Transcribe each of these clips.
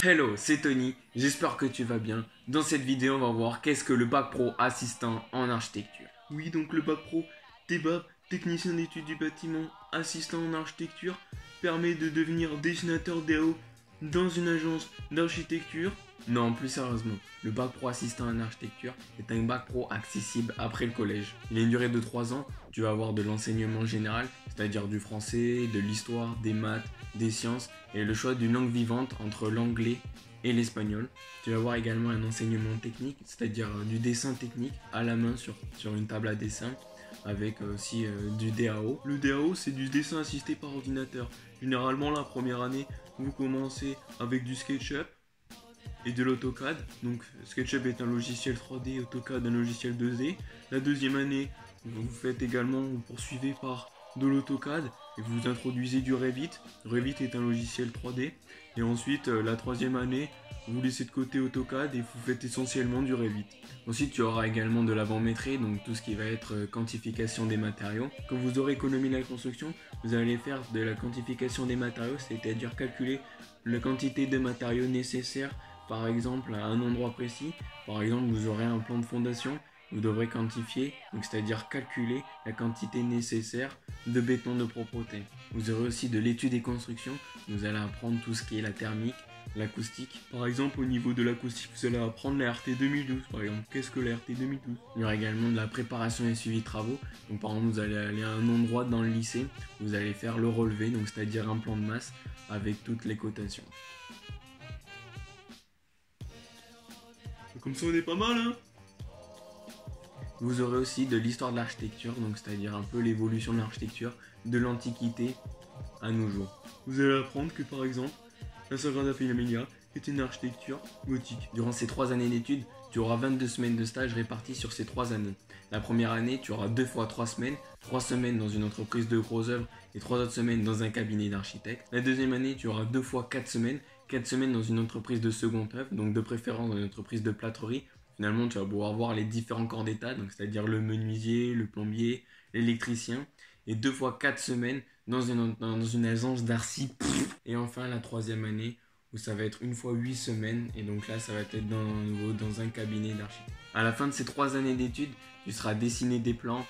Hello, c'est Tony, j'espère que tu vas bien. Dans cette vidéo, on va voir qu'est-ce que le bac pro assistant en architecture. Oui, donc le bac pro TEBA, technicien d'études du bâtiment, assistant en architecture, permet de devenir dessinateur DAO dans une agence d'architecture. Non, plus sérieusement, le bac pro assistant en architecture est un bac pro accessible après le collège. Il a une durée de 3 ans, tu vas avoir de l'enseignement général, c'est-à-dire du français, de l'histoire, des maths, des sciences et le choix d'une langue vivante entre l'anglais et l'espagnol. Tu vas avoir également un enseignement technique, c'est-à-dire du dessin technique à la main sur une table à dessin, avec aussi du DAO. Le DAO, c'est du dessin assisté par ordinateur. Généralement, la première année, vous commencez avec du SketchUp et de l'AutoCAD. Donc SketchUp est un logiciel 3D, AutoCAD un logiciel 2D. La deuxième année, vous poursuivez par de l'AutoCAD et vous introduisez du Revit. Revit est un logiciel 3D. Et ensuite, la troisième année, vous laissez de côté AutoCAD et vous faites essentiellement du Revit. Ensuite, tu auras également de l'avant-maîtrise, donc tout ce qui va être quantification des matériaux. Quand vous aurez économisé la construction, vous allez faire de la quantification des matériaux, c'est-à-dire calculer la quantité de matériaux nécessaires, par exemple, à un endroit précis. Par exemple, vous aurez un plan de fondation, vous devrez quantifier, donc c'est-à-dire calculer la quantité nécessaire de béton de propreté. Vous aurez aussi de l'étude des constructions, vous allez apprendre tout ce qui est la thermique, l'acoustique. Par exemple, au niveau de l'acoustique, vous allez apprendre la RT 2012. Par exemple, qu'est-ce que la RT 2012 ? Il y aura également de la préparation et suivi de travaux. Donc par exemple, vous allez aller à un endroit dans le lycée, vous allez faire le relevé, donc c'est-à-dire un plan de masse avec toutes les cotations. Comme ça, on est pas mal, hein ? Vous aurez aussi de l'histoire de l'architecture, donc c'est-à-dire un peu l'évolution de l'architecture de l'Antiquité à nos jours. Vous allez apprendre que par exemple, la Sagrada Familia est une architecture gothique. Durant ces 3 années d'études, tu auras 22 semaines de stage réparties sur ces 3 années. La première année, tu auras 2 fois 3 semaines, 3 semaines dans une entreprise de gros œuvres et 3 autres semaines dans un cabinet d'architecte. La deuxième année, tu auras 2 fois 4 semaines, 4 semaines dans une entreprise de seconde œuvre, donc de préférence dans une entreprise de plâtrerie. Finalement, tu vas pouvoir voir les différents corps d'état, donc c'est-à-dire le menuisier, le plombier, l'électricien. Et 2 fois 4 semaines dans une agence d'archi. Et enfin, la troisième année, où ça va être 1 fois 8 semaines. Et donc là, ça va être dans un cabinet d'architecte. À la fin de ces 3 années d'études, tu seras dessiner des plans,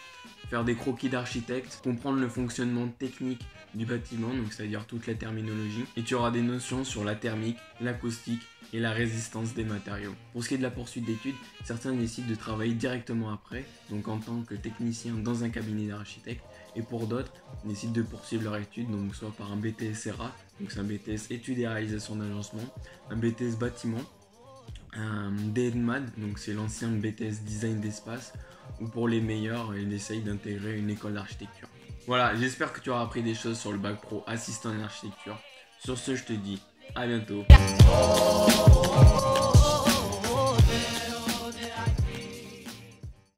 faire des croquis d'architecte, comprendre le fonctionnement technique du bâtiment, donc c'est-à-dire toute la terminologie. Et tu auras des notions sur la thermique, l'acoustique et la résistance des matériaux. Pour ce qui est de la poursuite d'études, certains décident de travailler directement après, donc en tant que technicien dans un cabinet d'architecte, et pour d'autres, décident de poursuivre leur étude, donc soit par un BTS RA, donc c'est un BTS études et réalisation d'agencement, un BTS bâtiment, un DNMAD, donc c'est l'ancien BTS design d'espace, ou pour les meilleurs, ils essayent d'intégrer une école d'architecture. Voilà, j'espère que tu auras appris des choses sur le bac pro assistant en architecture. Sur ce, je te dis à bientôt.